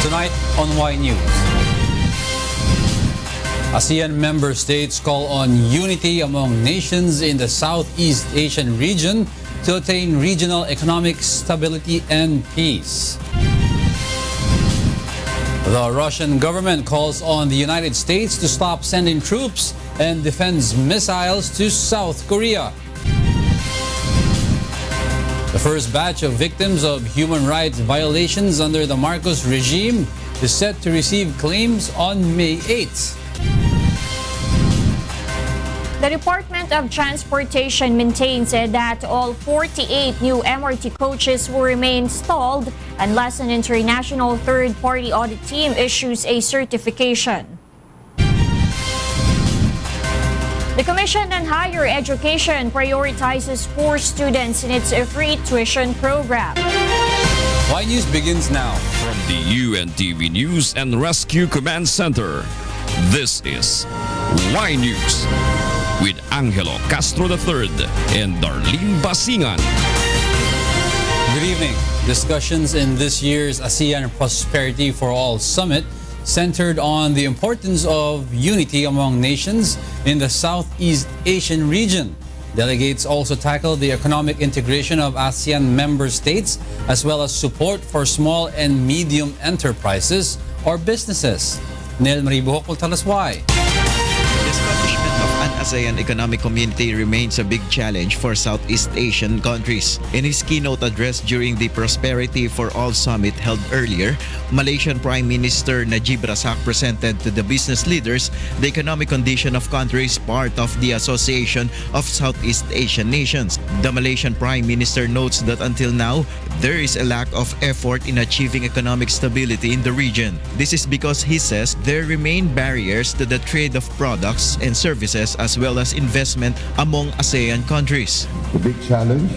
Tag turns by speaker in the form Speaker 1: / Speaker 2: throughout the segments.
Speaker 1: Tonight on Y News. ASEAN member states call on unity among nations in the Southeast Asian region to attain regional economic stability and peace. The Russian government calls on the United States to stop sending troops and defense missiles to South Korea. The first batch of victims of human rights violations under the Marcos regime is set to receive claims on May 8th.
Speaker 2: The Department of Transportation maintains that all 48 new MRT coaches will remain stalled unless an international third-party audit team issues a certification. The Commission on Higher Education prioritizes poor students in its free tuition program.
Speaker 1: Y News begins now.
Speaker 3: From the UNTV News and Rescue Command Center, this is Y News with Angelo Castro III and Darlene Basingan.
Speaker 1: Good evening. Discussions in this year's ASEAN Prosperity for All Summit centered on the importance of unity among nations in the Southeast Asian region. Delegates also tackled the economic integration of ASEAN member states as well as support for small and medium enterprises or businesses. Nel Maribuhok will tell us why.
Speaker 4: The establishment of an ASEAN economic community remains a big challenge for Southeast Asian countries. In his keynote address during the Prosperity for All Summit held earlier, Malaysian Prime Minister Najib Razak presented to the business leaders the economic condition of countries part of the Association of Southeast Asian Nations. The Malaysian Prime Minister notes that until now, there is a lack of effort in achieving economic stability in the region. This is because, he says, there remain barriers to the trade of products and services as well as investment among ASEAN countries.
Speaker 5: The big challenge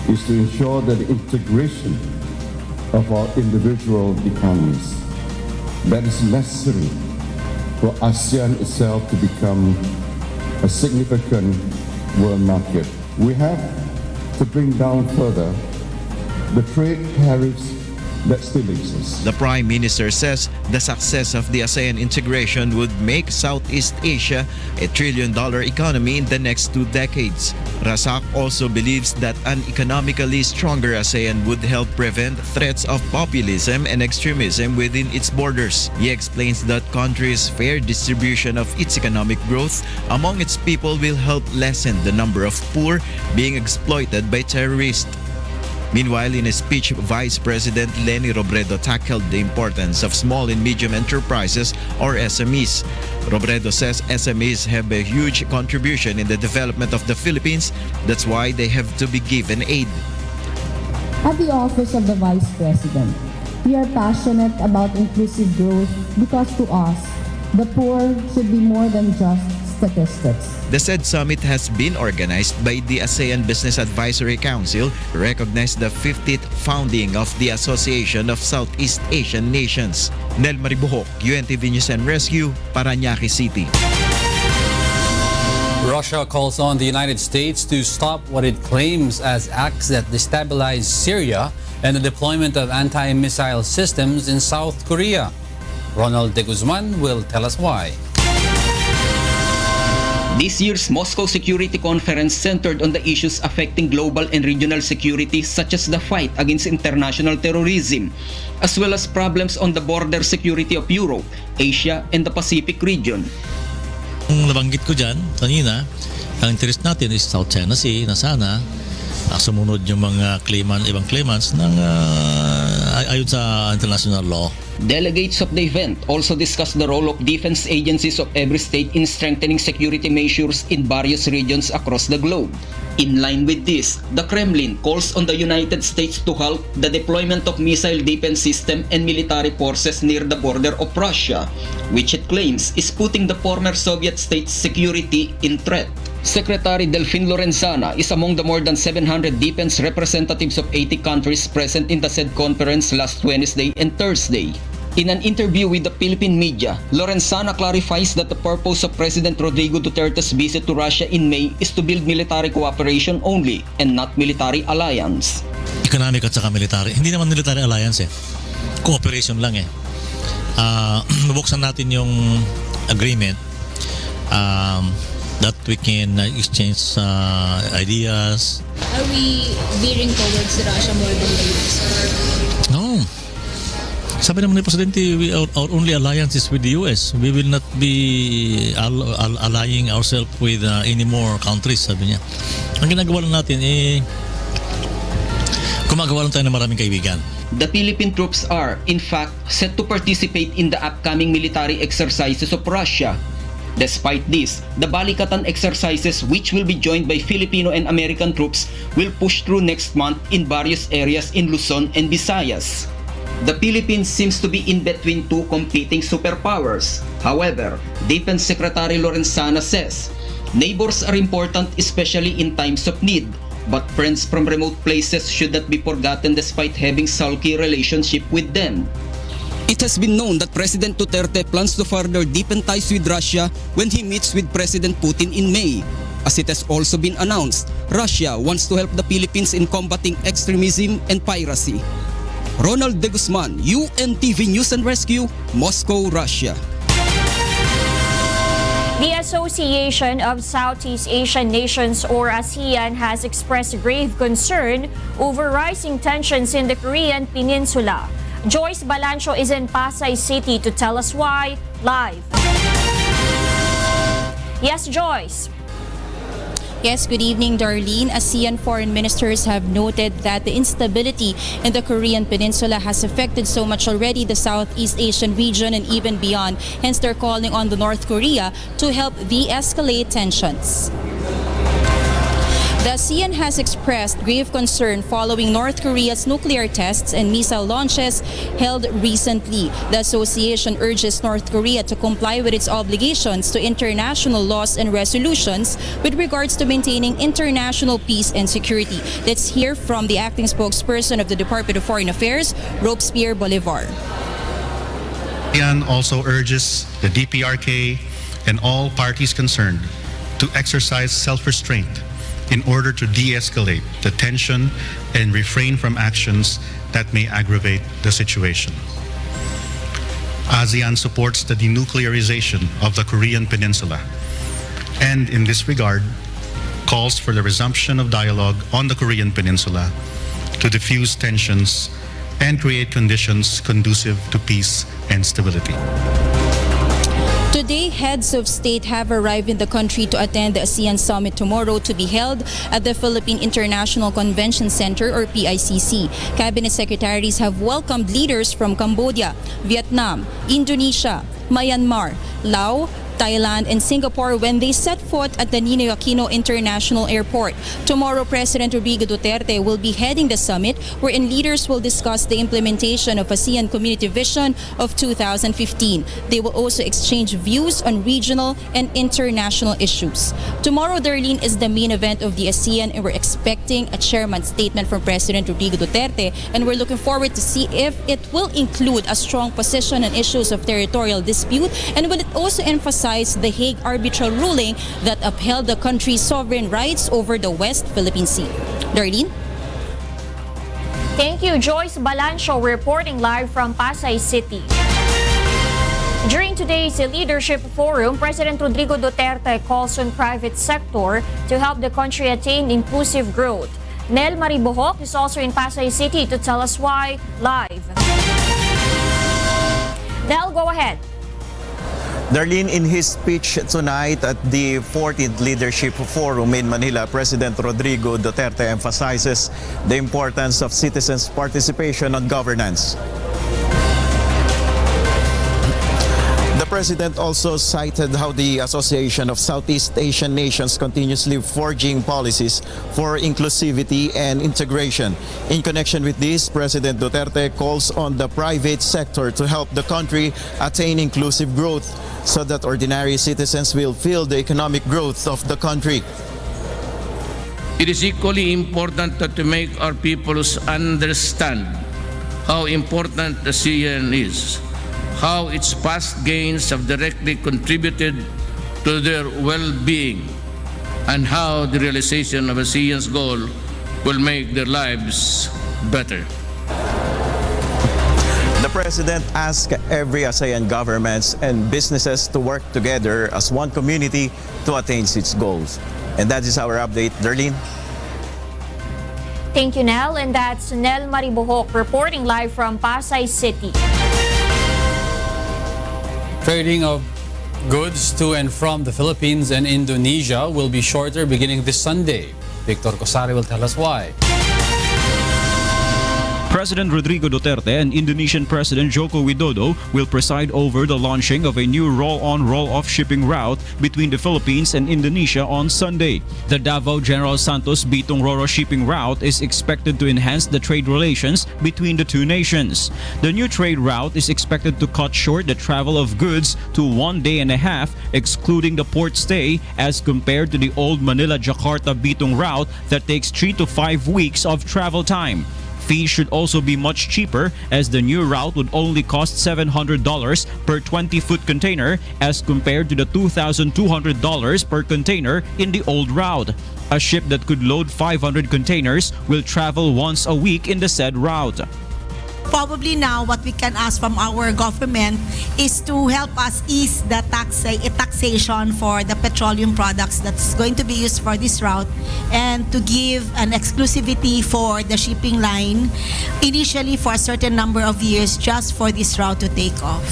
Speaker 5: is to ensure that the integration of our individual economies that is necessary for ASEAN itself to become a significant world market. We have to bring down further the trade tariffs that still exist.
Speaker 4: The Prime Minister says the success of the ASEAN integration would make Southeast Asia a $1 trillion economy in the next 2 decades. Razak also believes that an economically stronger ASEAN would help prevent threats of populism and extremism within its borders. He explains that countries' fair distribution of its economic growth among its people will help lessen the number of poor being exploited by terrorists. Meanwhile, in a speech, Vice President Leni Robredo tackled the importance of small and medium enterprises or SMEs. Robredo says SMEs have a huge contribution in the development of the Philippines. That's why they have to be given aid.
Speaker 6: At the Office of the Vice President, we are passionate about inclusive growth because to us, the poor should be more than just statistics.
Speaker 4: The said summit has been organized by the ASEAN Business Advisory Council to recognize the 50th founding of the Association of Southeast Asian Nations. Nel Maribuhok, UNTV News and Rescue, Parañaque City.
Speaker 1: Russia calls on the United States to stop what it claims as acts that destabilize Syria and the deployment of anti-missile systems in South Korea. Ronald de Guzman will tell us why.
Speaker 7: This year's Moscow Security Conference centered on the issues affecting global and regional security such as the fight against international terrorism, as well as problems on the border security of Europe, Asia, and the Pacific region.
Speaker 8: Ang nabanggit ko dyan kanina, ang interest natin is South China Sea na sana sumunod yung mga ibang claimants ng ayon sa international law.
Speaker 7: Delegates of the event also discussed the role of defense agencies of every state in strengthening security measures in various regions across the globe. In line with this, the Kremlin calls on the United States to halt the deployment of missile defense system and military forces near the border of Russia, which it claims is putting the former Soviet states' security in threat. Secretary Delfin Lorenzana is among the more than 700 defense representatives of 80 countries present in the said conference last Wednesday and Thursday. In an interview with the Philippine media, Lorenzana clarifies that the purpose of President Rodrigo Duterte's visit to Russia in May is to build military cooperation only and not military alliance.
Speaker 8: Economic at saka military. Hindi naman military alliance eh. Cooperation lang eh. Nabuksan natin yung agreement that we can exchange ideas.
Speaker 9: Are we veering towards Russia more than the US?
Speaker 8: No. Sabi naman ni Presidente, our only alliance is with the US. We will not be allying ourselves with any more countries, sabi niya. Ang ginagawa lang natin, gumagawa lang tayo ng maraming kaibigan.
Speaker 7: The Philippine troops are, in fact, set to participate in the upcoming military exercises of Russia. Despite this, the Balikatan exercises, which will be joined by Filipino and American troops, will push through next month in various areas in Luzon and Visayas. The Philippines seems to be in between two competing superpowers. However, Defense Secretary Lorenzana says, neighbors are important especially in times of need, but friends from remote places should not be forgotten despite having sulky relationship with them. It has been known that President Duterte plans to further deepen ties with Russia when he meets with President Putin in May. As it has also been announced, Russia wants to help the Philippines in combating extremism and piracy. Ronald De Guzman, UNTV News and Rescue, Moscow, Russia.
Speaker 2: The Association of Southeast Asian Nations, or ASEAN, has expressed grave concern over rising tensions in the Korean Peninsula. Joyce Balancho is in Pasay City to tell us why, live. Yes, Joyce.
Speaker 10: Yes, good evening, Darlene. ASEAN foreign ministers have noted that the instability in the Korean Peninsula has affected so much already the Southeast Asian region and even beyond. Hence, they're calling on the North Korea to help de-escalate tensions. The ASEAN has expressed grave concern following North Korea's nuclear tests and missile launches held recently. The association urges North Korea to comply with its obligations to international laws and resolutions with regards to maintaining international peace and security. Let's hear from the acting spokesperson of the Department of Foreign Affairs, Robespierre Bolivar.
Speaker 11: ASEAN also urges the DPRK and all parties concerned to exercise self-restraint in order to de-escalate the tension and refrain from actions that may aggravate the situation. ASEAN supports the denuclearization of the Korean Peninsula and, in this regard, calls for the resumption of dialogue on the Korean Peninsula to diffuse tensions and create conditions conducive to peace and stability.
Speaker 10: Today, heads of state have arrived in the country to attend the ASEAN Summit tomorrow to be held at the Philippine International Convention Center, or PICC. Cabinet secretaries have welcomed leaders from Cambodia, Vietnam, Indonesia, Myanmar, Laos, Thailand, and Singapore when they set foot at the Ninoy Aquino International Airport. Tomorrow, President Rodrigo Duterte will be heading the summit, wherein leaders will discuss the implementation of ASEAN Community Vision of 2015. They will also exchange views on regional and international issues. Tomorrow, Darlene, is the main event of the ASEAN, and we're expecting a chairman's statement from President Rodrigo Duterte, and we're looking forward to see if it will include a strong position on issues of territorial dispute, and will it also emphasize the Hague arbitral ruling that upheld the country's sovereign rights over the West Philippine Sea. Darlene?
Speaker 2: Thank you, Joyce Balancho, reporting live from Pasay City. During today's leadership forum, President Rodrigo Duterte calls on private sector to help the country attain inclusive growth. Nel Maribohok is also in Pasay City to tell us why, live. Nel, go ahead.
Speaker 12: Darlene, in his speech tonight at the 14th Leadership Forum in Manila, President Rodrigo Duterte emphasizes the importance of citizens' participation on governance. The President also cited how the Association of Southeast Asian Nations continuously forging policies for inclusivity and integration. In connection with this, President Duterte calls on the private sector to help the country attain inclusive growth so that ordinary citizens will feel the economic growth of the country.
Speaker 13: It is equally important to make our peoples understand how important the ASEAN is, how its past gains have directly contributed to their well-being, and how the realization of ASEAN's goal will make their lives better.
Speaker 12: The President asked every ASEAN governments and businesses to work together as one community to attain its goals. And that is our update. Darlene?
Speaker 2: Thank you, Nel. And that's Nel Maribohok reporting live from Pasay City.
Speaker 1: Trading of goods to and from the Philippines and Indonesia will be shorter beginning this Sunday. Victor Cosare will tell us why.
Speaker 14: President Rodrigo Duterte and Indonesian President Joko Widodo will preside over the launching of a new roll-on, roll-off shipping route between the Philippines and Indonesia on Sunday. The Davao General Santos Bitong Roro shipping route is expected to enhance the trade relations between the two nations. The new trade route is expected to cut short the travel of goods to 1 day and a half, excluding the port stay, as compared to the old Manila-Jakarta Bitong route that takes 3 to 5 weeks of travel time. Fees should also be much cheaper, as the new route would only cost $700 per 20-foot container as compared to the $2,200 per container in the old route. A ship that could load 500 containers will travel once a week in the said route.
Speaker 15: Probably now what we can ask from our government is to help us ease the taxation for the petroleum products that's going to be used for this route, and to give an exclusivity for the shipping line initially for a certain number of years just for this route to take off.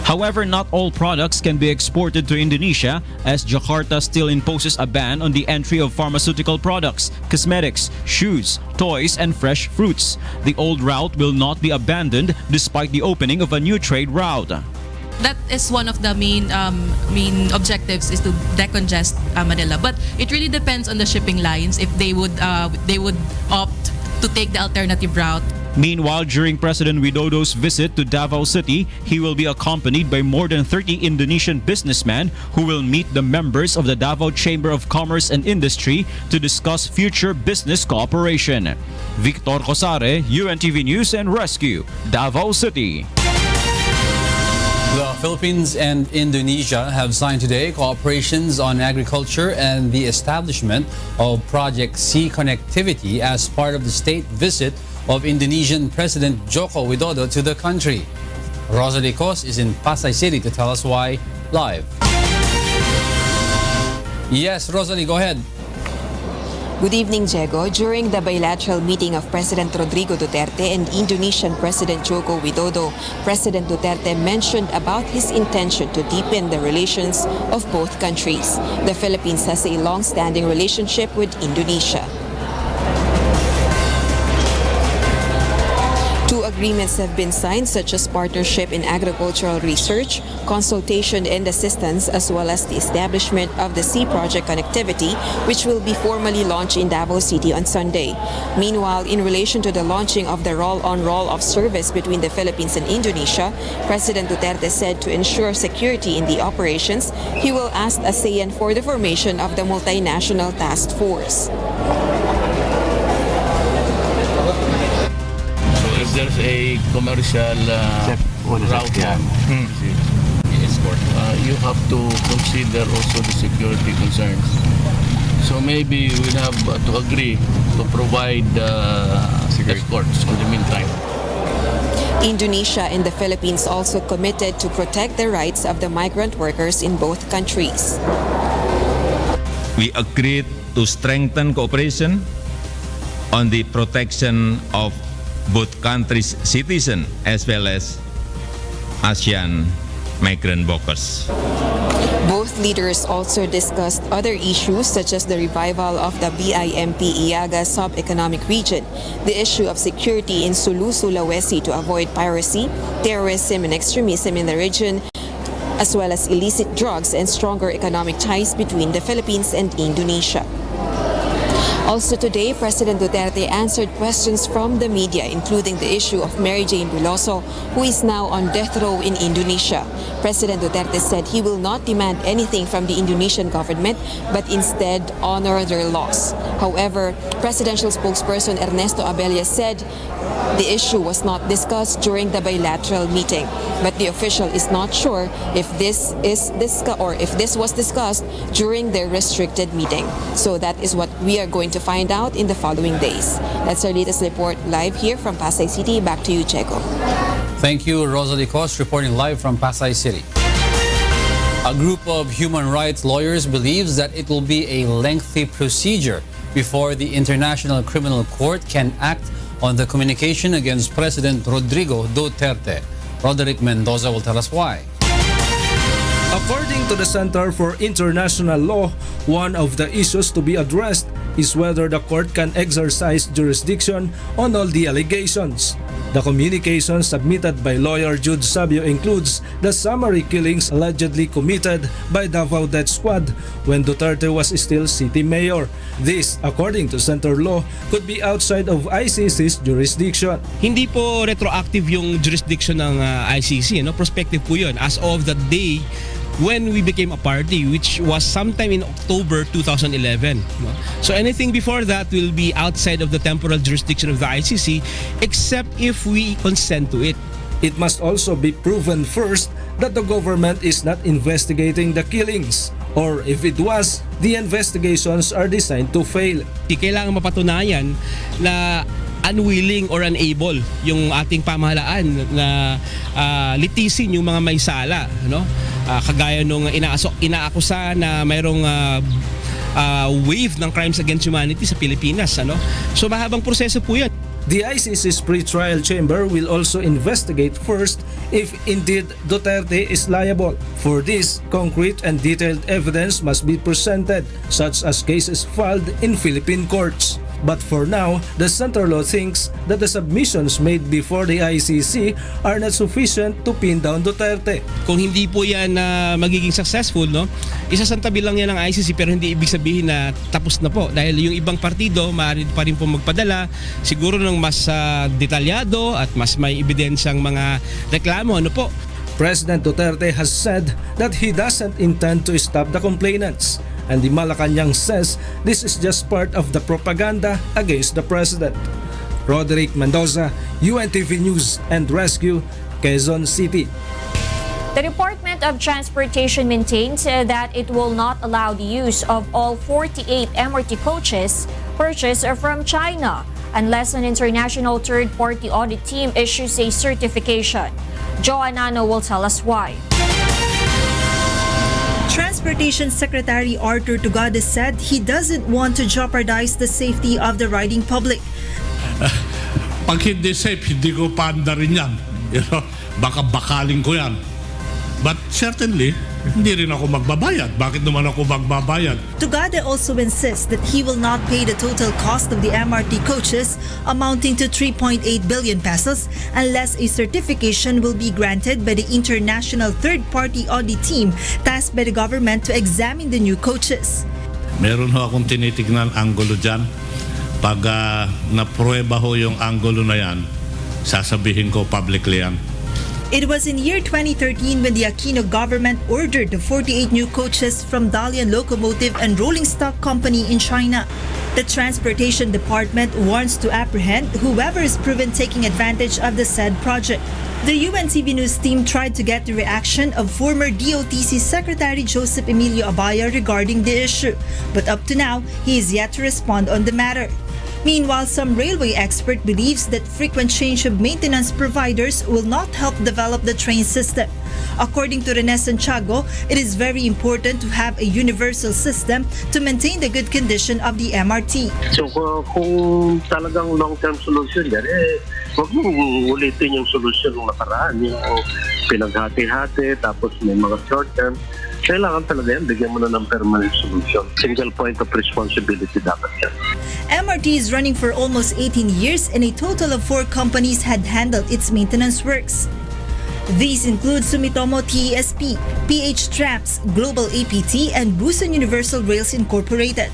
Speaker 14: However, not all products can be exported to Indonesia, as Jakarta still imposes a ban on the entry of pharmaceutical products, cosmetics, shoes, toys, and fresh fruits. The old route will not be abandoned despite the opening of a new trade route.
Speaker 16: That is one of the main objectives, is to decongest Manila. But it really depends on the shipping lines if they would opt to take the alternative route.
Speaker 14: Meanwhile, during President Widodo's visit to Davao City, he will be accompanied by more than 30 Indonesian businessmen who will meet the members of the Davao Chamber of Commerce and Industry to discuss future business cooperation. Victor Cosare, UNTV News and Rescue, Davao City.
Speaker 1: The Philippines and Indonesia have signed today cooperations on agriculture and the establishment of Project Sea Connectivity as part of the state visit of Indonesian President Joko Widodo to the country. Rosalie Cos is in Pasay City to tell us why live. Yes, Rosalie, go ahead.
Speaker 17: Good evening, Diego. During the bilateral meeting of President Rodrigo Duterte and Indonesian President Joko Widodo, President Duterte mentioned about his intention to deepen the relations of both countries. The Philippines has a long-standing relationship with Indonesia. Two agreements have been signed, such as partnership in agricultural research, consultation and assistance, as well as the establishment of the Sea Project Connectivity, which will be formally launched in Davao City on Sunday. Meanwhile, in relation to the launching of the roll-on roll-off service between the Philippines and Indonesia, President Duterte said to ensure security in the operations, he will ask ASEAN for the formation of the multinational task force.
Speaker 13: There's a commercial route you have to consider also the security concerns. So maybe we'll have to agree to provide escorts in the meantime.
Speaker 17: Indonesia and the Philippines also committed to protect the rights of the migrant workers in both countries.
Speaker 18: We agreed to strengthen cooperation on the protection of both countries' citizens as well as ASEAN migrant workers.
Speaker 17: Both leaders also discussed other issues such as the revival of the BIMP-Iaga sub-economic region, the issue of security in Sulu, Sulawesi to avoid piracy, terrorism and extremism in the region, as well as illicit drugs and stronger economic ties between the Philippines and Indonesia. Also today, President Duterte answered questions from the media, including the issue of Mary Jane Veloso, who is now on death row in Indonesia. President Duterte said he will not demand anything from the Indonesian government, but instead honor their laws. However, presidential spokesperson Ernesto Abella said the issue was not discussed during the bilateral meeting, but the official is not sure if this was discussed during their restricted meeting. So that is what we are going to find out in the following days. That's our latest report live here from Pasay City. Back to you, Checo.
Speaker 1: Thank you, Rosalie Cos, reporting live from Pasay City. A group of human rights lawyers believes that it will be a lengthy procedure before the International Criminal Court can act on the communication against President Rodrigo Duterte. Roderick Mendoza will tell us why.
Speaker 19: According to the Center for International Law, one of the issues to be addressed is whether the court can exercise jurisdiction on all the allegations. The communication submitted by lawyer Jude Sabio includes the summary killings allegedly committed by Davao Death Squad when Duterte was still city mayor. This, according to Center Law, could be outside of ICC's jurisdiction.
Speaker 20: Hindi po retroactive yung jurisdiction ng ICC, no? Prospective po yun as of the day when we became a party, which was sometime in October 2011. No? So anything before that will be outside of the temporal jurisdiction of the ICC except if we consent to it.
Speaker 19: It must also be proven first that the government is not investigating the killings, or if it was, the investigations are designed to fail.
Speaker 20: Kailangan mapatunayan na unwilling or unable yung ating pamahalaan na litisin yung mga may sala, no? Kagaya nung inaakusa na mayroong wave ng crimes against humanity sa Pilipinas, ano? So mahabang proseso po 'yan.
Speaker 19: The ICC's pre-trial chamber will also investigate first if indeed Duterte is liable. For this, concrete and detailed evidence must be presented, such as cases filed in Philippine courts. But for now, the Center Law thinks that the submissions made before the ICC are not sufficient to pin down Duterte.
Speaker 20: Kung hindi po yan magiging successful, no, isasantabi lang yan ng ICC pero hindi ibig sabihin na tapos na po. Dahil yung ibang partido, maaari pa rin po magpadala siguro ng mas detalyado at mas may ebidensyang mga reklamo. Ano po?
Speaker 19: President Duterte has said that he doesn't intend to stop the complainants. And the Malacanang says this is just part of the propaganda against the president. Roderick Mendoza, UNTV News and Rescue, Quezon City.
Speaker 2: The Department of Transportation maintains that it will not allow the use of all 48 MRT coaches purchased from China unless an international third-party audit team issues a certification. Joanna will tell us why.
Speaker 21: Transportation Secretary Arthur Tugade said he doesn't want to jeopardize the safety of the riding public.
Speaker 22: Pag hindi safe, hindi ko paanda rin yan. You know, baka bakaling ko yan. But certainly, hindi rin ako magbabayad. Bakit naman ako magbabayad?
Speaker 21: Tugade also insists that he will not pay the total cost of the MRT coaches amounting to 3.8 billion pesos unless a certification will be granted by the international third-party audit team tasked by the government to examine the new coaches.
Speaker 22: Meron ho akong tinitignan Angelo dyan. Pag naprueba ho yung Angelo na yan, sasabihin ko publicly yan.
Speaker 21: It was in year 2013 when the Aquino government ordered the 48 new coaches from Dalian Locomotive and Rolling Stock Company in China. The Transportation Department warns to apprehend whoever is proven taking advantage of the said project. The UNTV News team tried to get the reaction of former DOTC Secretary Joseph Emilio Abaya regarding the issue, but up to now, he is yet to respond on the matter. Meanwhile, some railway expert believes that frequent change of maintenance providers will not help develop the train system. According to Rene Santiago, it is very important to have a universal system to maintain the good condition of the MRT.
Speaker 23: So kung talagang long-term solution yan, huwag mo ulitin yung solution ng nakaraan, yung pinaghati-hati, tapos may mga short-term. Kailangan talaga yan, bigyan mo na ng permanent solution. Single point of responsibility dapat yan.
Speaker 21: MRT is running for almost 18 years and a total of 4 companies had handled its maintenance works. These include Sumitomo TESP, PH Trams, Global APT, and Busan Universal Rails Incorporated.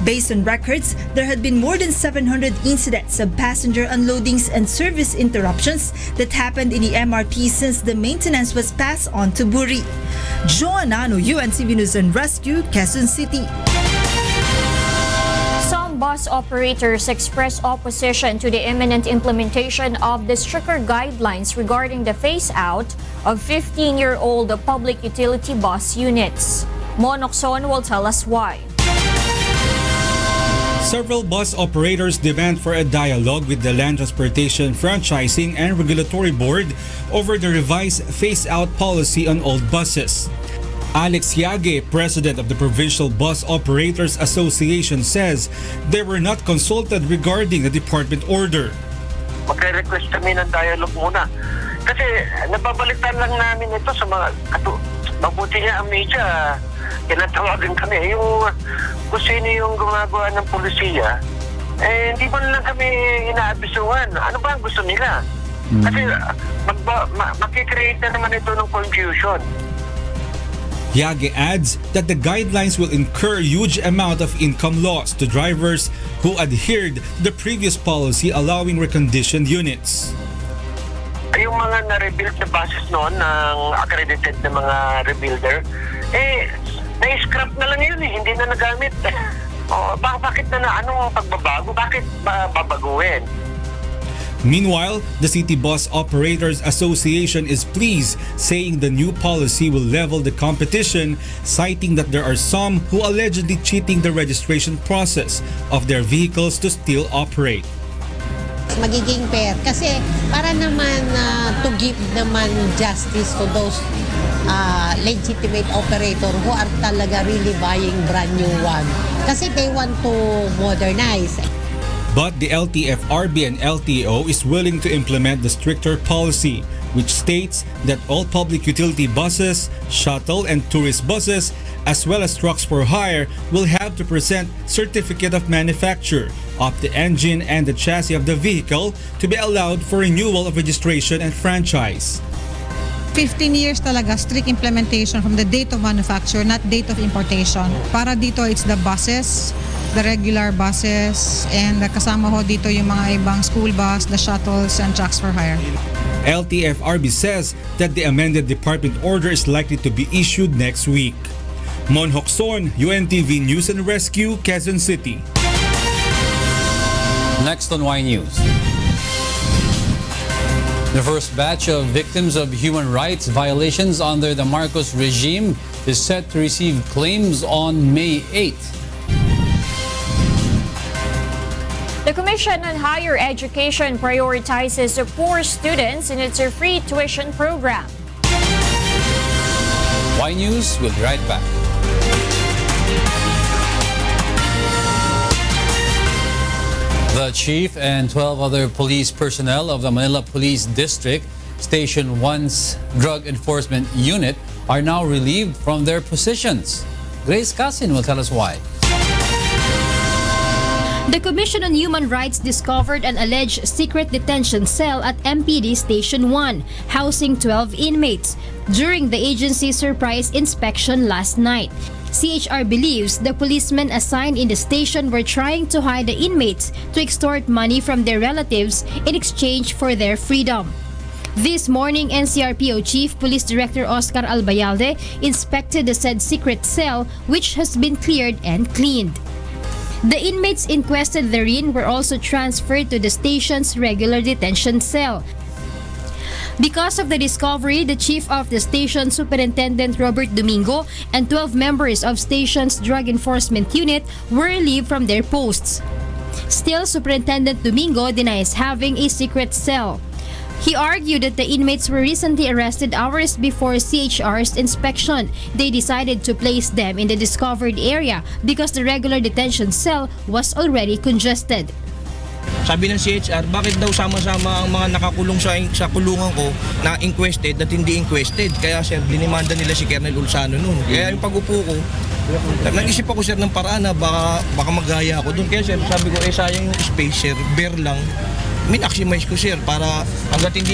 Speaker 21: Based on records, there had been more than 700 incidents of passenger unloadings and service interruptions that happened in the MRT since the maintenance was passed on to Buri. Joanna, UNTV News and Rescue, Quezon City.
Speaker 2: Some bus operators expressed opposition to the imminent implementation of the stricter guidelines regarding the phase-out of 15-year-old public utility bus units. Monokson will tell us why.
Speaker 3: Several bus operators demand for a dialogue with the Land Transportation Franchising and Regulatory Board over the revised phase-out policy on old buses. Alex Yage, president of the Provincial Bus Operators Association, says they were not consulted regarding the department order.
Speaker 5: Magre-request kami ng dialogue muna. Kasi nababalitan lang namin ito sa mga mabuti niya ang media. Tinatawagan kami yung kung sino yung gumagawa ng polisiya, hindi mo lang kami inaabisuhan. Ano ba ang gusto nila? Kasi makikreate na naman ito ng confusion.
Speaker 3: Yage adds that the guidelines will incur huge amount of income loss to drivers who adhered to the previous policy allowing reconditioned units.
Speaker 5: Yung mga na-rebuild na buses noon ng accredited na mga rebuilder, na-scrap na lang yun hindi na nagamit. Bakit anong pagbabago? Bakit babaguhin?
Speaker 3: Meanwhile, the City Bus Operators Association is pleased, saying the new policy will level the competition, citing that there are some who allegedly cheating the registration process of their vehicles to still operate.
Speaker 6: Magiging fair kasi para naman to give naman justice to those legitimate operator who are talaga really buying brand new one kasi they want to modernize.
Speaker 3: But the LTFRB and LTO is willing to implement the stricter policy, which states that all public utility buses, shuttle and tourist buses, as well as trucks for hire, will have to present certificate of manufacture of the engine and the chassis of the vehicle to be allowed for renewal of registration and franchise.
Speaker 24: 15 years talaga strict implementation from the date of manufacture, not date of importation. Para dito, it's the buses, the regular buses, and kasama ho dito yung mga ibang school bus, the shuttles, and trucks for hire.
Speaker 3: LTFRB says that the amended department order is likely to be issued next week. Mon Hokson, UNTV News and Rescue, Quezon City.
Speaker 1: Next on Y News. The first batch of victims of human rights violations under the Marcos regime is set to receive claims on May 8th.
Speaker 2: The Commission on Higher Education prioritizes the poor students in its free tuition program.
Speaker 1: Y News will be right back. The chief and 12 other police personnel of the Manila Police District Station 1's Drug Enforcement Unit are now relieved from their positions. Grace Casin will tell us why.
Speaker 25: The Commission on Human Rights discovered an alleged secret detention cell at MPD Station 1, housing 12 inmates, during the agency's surprise inspection last night. CHR believes the policemen assigned in the station were trying to hide the inmates to extort money from their relatives in exchange for their freedom. This morning, NCRPO Chief Police Director Oscar Albayalde inspected the said secret cell, which has been cleared and cleaned. The inmates inquested therein were also transferred to the station's regular detention cell. Because of the discovery, the chief of the station, Superintendent Robert Domingo, and 12 members of station's Drug Enforcement Unit were relieved from their posts. Still, Superintendent Domingo denies having a secret cell. He argued that the inmates were recently arrested hours before CHR's inspection. They decided to place them in the discovered area because the regular detention cell was already congested.
Speaker 26: Sabi ng CHR, bakit daw sama-sama ang mga nakakulong sa kulungan ko na inquested at hindi inquested? Kaya sir, dinimanda nila si Colonel Ulsano noon. Kaya yung pag-upo ko, nag-isip ako sir ng paraan na baka magaya ako doon. Kaya sir, sabi ko, sayang yung space sir, bare lang. Min-maximize ko sir para hanggat hindi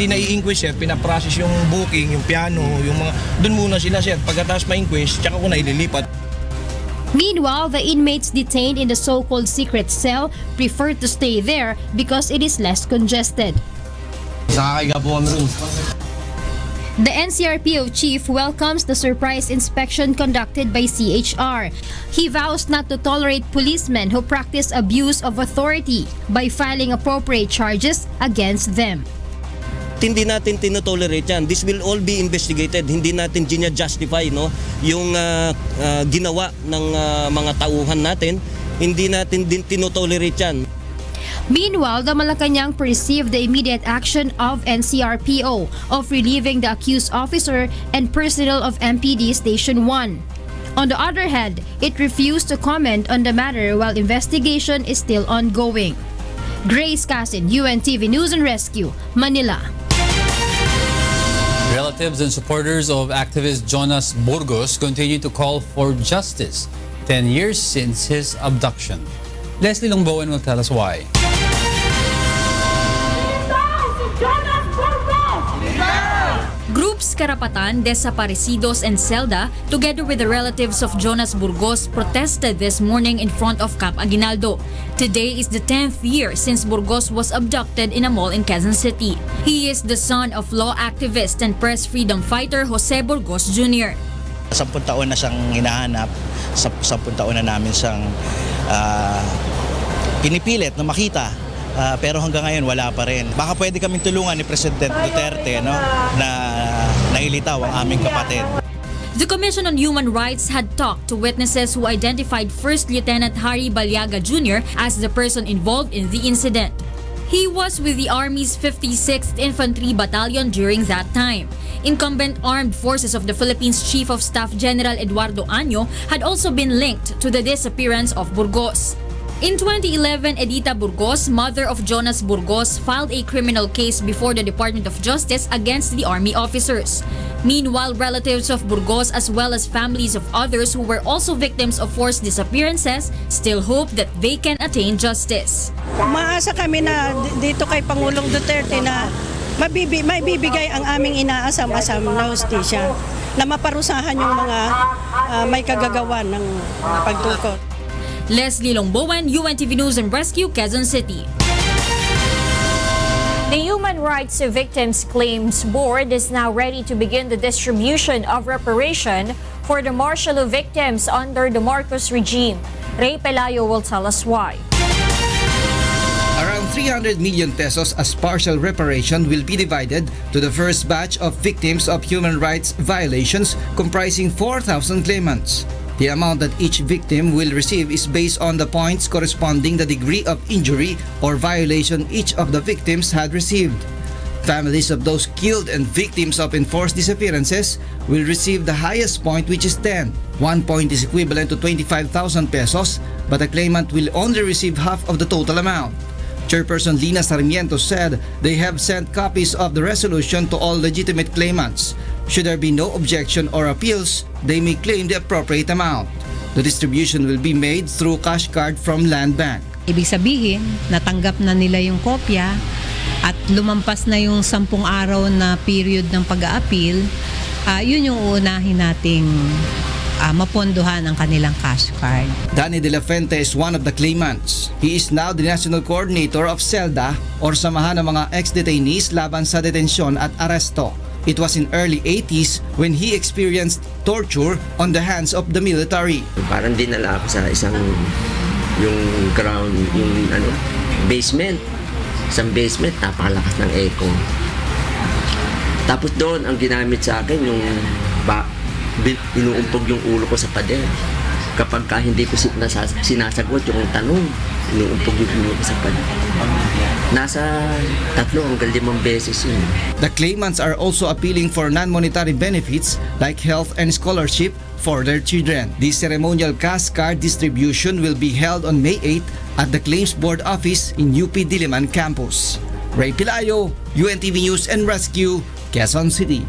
Speaker 26: na-i-inquest sir, pinaprocess yung booking, yung piano, yung mga, doon muna sila sir. Pagkatapos ma-inquest, tsaka ko na ililipat.
Speaker 25: Meanwhile, the inmates detained in the so-called secret cell prefer to stay there because it is less congested. The NCRPO chief welcomes the surprise inspection conducted by CHR. He vows not to tolerate policemen who practice abuse of authority by filing appropriate charges against them.
Speaker 26: Hindi natin tinotolerate yan. This will all be investigated. Hindi natin justify yung ginawa ng mga tauhan natin
Speaker 4: Hindi natin din tinotolerate yan.
Speaker 25: Meanwhile, the Malacanang perceived the immediate action of NCRPO of relieving the accused officer and personnel of MPD Station 1. On the other hand, it refused to comment on the matter while investigation is still ongoing. Grace Casin, UNTV News and Rescue, Manila.
Speaker 1: Relatives and supporters of activist Jonas Burgos continue to call for justice 10 years since his abduction. Leslie Longbowen will tell us why.
Speaker 7: Groups Karapatan, Desaparecidos, and Celda, together with the relatives of Jonas Burgos, protested this morning in front of Camp Aguinaldo. Today is the 10th year since Burgos was abducted in a mall in Quezon City. He is the son of law activist and press freedom fighter Jose Burgos Jr.
Speaker 8: 10 taon na siyang hinahanap, 10 taon na namin siyang pinipilit na makita. Pero hanggang ngayon wala pa rin. Baka pwede kaming tulungan ni President Duterte na nailitaw ang aming kapatid.
Speaker 7: The Commission on Human Rights had talked to witnesses who identified First Lieutenant Harry Balyaga Jr. as the person involved in the incident. He was with the Army's 56th Infantry Battalion during that time. Incumbent Armed Forces of the Philippines Chief of Staff General Eduardo Año had also been linked to the disappearance of Burgos. In 2011, Edita Burgos, mother of Jonas Burgos, filed a criminal case before the Department of Justice against the Army officers. Meanwhile, relatives of Burgos as well as families of others who were also victims of forced disappearances still hope that they can attain justice.
Speaker 9: Umaasa kami na dito kay Pangulong Duterte na may bibigay ang aming inaasam-asam na hustisya, na maparusahan yung mga may kagagawan ng pagtukod.
Speaker 7: Leslie Longbowen, UNTV News and Rescue, Quezon City.
Speaker 2: The Human Rights Victims Claims Board is now ready to begin the distribution of reparation for the martial law victims under the Marcos regime. Ray Pelayo will tell us why.
Speaker 10: Around 300 million pesos as partial reparation will be divided to the first batch of victims of human rights violations comprising 4,000 claimants. The amount that each victim will receive is based on the points corresponding the degree of injury or violation each of the victims had received. Families of those killed and victims of enforced disappearances will receive the highest point, which is 10. 1 point is equivalent to 25,000 pesos, but the claimant will only receive half of the total amount. Chairperson Lina Sarmiento said they have sent copies of the resolution to all legitimate claimants. Should there be no objection or appeals, they may claim the appropriate amount. The distribution will be made through cash card from Land Bank.
Speaker 11: Ibig sabihin, natanggap na nila yung kopya at lumampas na yung 10 araw na period ng pag-a-appeal, yun yung uunahin nating mapondohan ang kanilang cash card.
Speaker 10: Danny De La Fuente is one of the claimants. He is now the national coordinator of CELDA or Samahan ng mga ex-detainees laban sa detensyon at aresto. It was in early 80s when he experienced torture on the hands of the military.
Speaker 27: Parang dinala ako sa isang yung ground, yung basement. Isang basement, napakalakas ng echo. Tapos doon, ang ginamit sa akin, yung inuumpog yung ulo ko sa pader. Kapag hindi ko sinasagot yung tanong, inuumpog yung ulo ko sa pader. Nasa 3 hanggang 5 beses yun.
Speaker 10: The claimants are also appealing for non-monetary benefits like health and scholarship for their children. The ceremonial cash card distribution will be held on May 8 at the Claims Board office in UP Diliman campus. Ray Pilayo, UNTV News and Rescue, Quezon City.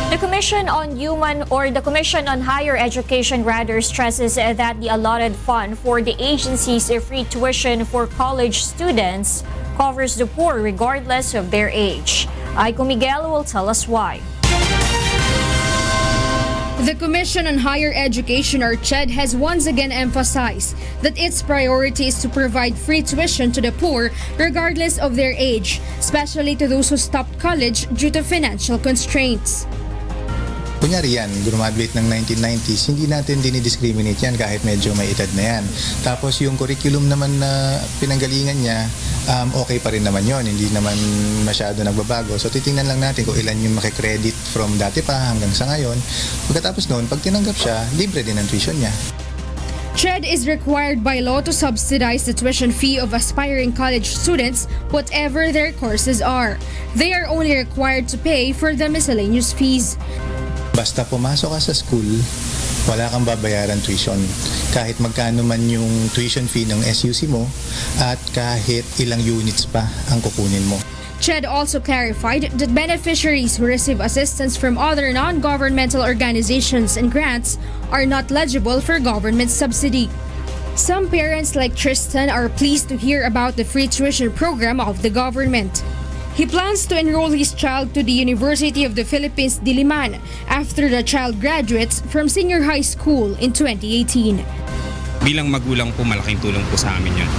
Speaker 2: The Commission on Higher Education stresses that the allotted fund for the agency's free tuition for college students covers the poor regardless of their age. Aiko Miguel will tell us why.
Speaker 25: The Commission on Higher Education, or CHED, has once again emphasized that its priority is to provide free tuition to the poor regardless of their age, especially to those who stopped college due to financial constraints.
Speaker 28: Kunyari yan, graduate ng 1990s, hindi natin dinidiscriminate yan kahit medyo may edad na yan. Tapos yung curriculum naman na pinanggalingan niya, okay pa rin naman yon, hindi naman masyado nagbabago. So titingnan lang natin kung ilan yung makikredit from dati pa hanggang sa ngayon. Pagkatapos noon, pag tinanggap siya, libre din ang tuition niya.
Speaker 25: CHED is required by law to subsidize the tuition fee of aspiring college students, whatever their courses are. They are only required to pay for the miscellaneous fees.
Speaker 28: Basta pumasok ka sa school, wala kang babayaran tuition. Kahit magkano man yung tuition fee ng SUC mo at kahit ilang units pa ang kukunin mo.
Speaker 25: CHED also clarified that beneficiaries who receive assistance from other non-governmental organizations and grants are not eligible for government subsidy. Some parents like Tristan are pleased to hear about the free tuition program of the government. He plans to enroll his child to the University of the Philippines, Diliman, after the child graduates from senior high school in 2018.
Speaker 12: Bilang magulang po, malaking tulong po sa amin yun.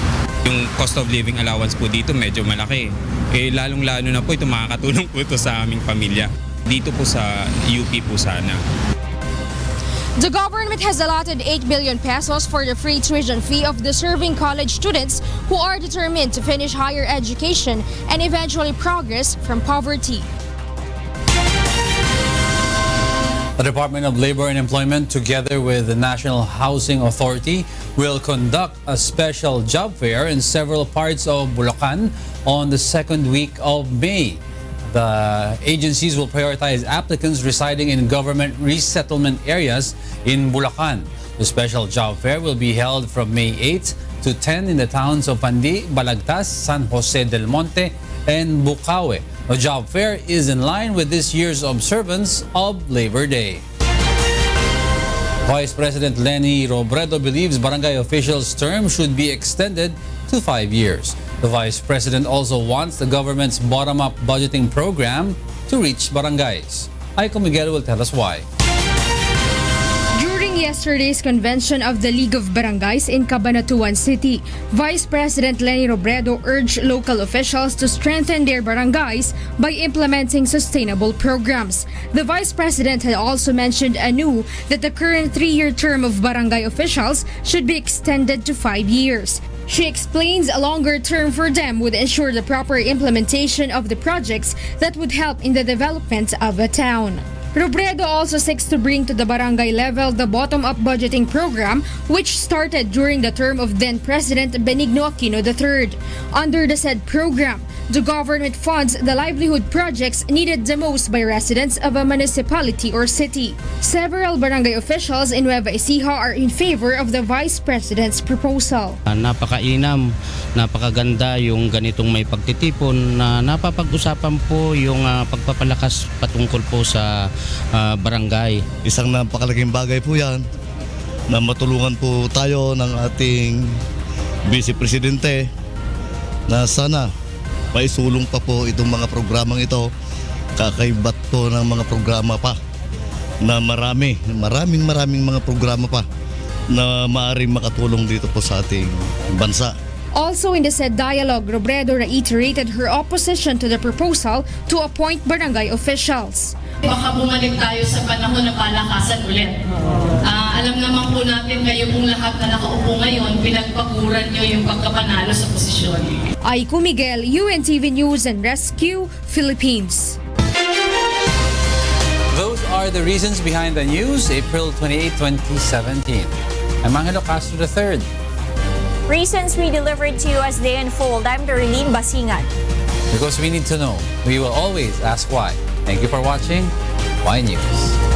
Speaker 12: Yung cost of living allowance po dito medyo malaki. Lalong-lalo na po ito makakatulong po ito sa aming pamilya. Dito po sa UP po sana.
Speaker 25: The government has allotted 8 billion pesos for the free tuition fee of deserving college students who are determined to finish higher education and eventually progress from poverty.
Speaker 1: The Department of Labor and Employment, together with the National Housing Authority, will conduct a special job fair in several parts of Bulacan on the second week of May. The agencies will prioritize applicants residing in government resettlement areas in Bulacan. The special job fair will be held from May 8 to 10 in the towns of Pandi, Balagtas, San Jose del Monte, and Bukawe. The job fair is in line with this year's observance of Labor Day. Vice President Leni Robredo believes barangay officials' term should be extended to 5 years. The Vice President also wants the government's bottom-up budgeting program to reach barangays. Aiko Miguel will tell us why.
Speaker 25: During yesterday's convention of the League of Barangays in Cabanatuan City, Vice President Leni Robredo urged local officials to strengthen their barangays by implementing sustainable programs. The Vice President had also mentioned anew that the current 3-year term of barangay officials should be extended to 5 years. She explains a longer term for them would ensure the proper implementation of the projects that would help in the development of a town. Robredo also seeks to bring to the barangay level the bottom-up budgeting program, which started during the term of then-President Benigno Aquino III. Under the said program, the government funds the livelihood projects needed the most by residents of a municipality or city. Several barangay officials in Nueva Ecija are in favor of the Vice President's proposal.
Speaker 13: Napakainam, napakaganda yung ganitong may pagtitipon na napapag-usapan po yung pagpapalakas patungkol po sa barangay.
Speaker 14: Isang napakalaking bagay po yan na matulungan po tayo ng ating Vice Presidente na sana maisulong pa po itong mga programang ito. Kakaibat po ng mga programa pa na maraming mga programa pa na maaaring makatulong dito po sa ating bansa.
Speaker 25: Also in the said dialogue, Robredo reiterated her opposition to the proposal to appoint barangay officials.
Speaker 15: Baka bumalik tayo sa panahon ng palakasan ulit. Alam naman po natin kayo pong lahat na nakaupo ngayon, pinagpaguran nyo yung pagkapanalo sa posisyon.
Speaker 25: Aiko Miguel, UNTV News and Rescue, Philippines.
Speaker 1: Those are the reasons behind the news, April 28, 2017. I'm Angelo Castro III.
Speaker 2: Reasons we delivered to you as they unfold. I'm Darlene, Basingan.
Speaker 1: Because we need to know, we will always ask why. Thank you for watching Y News.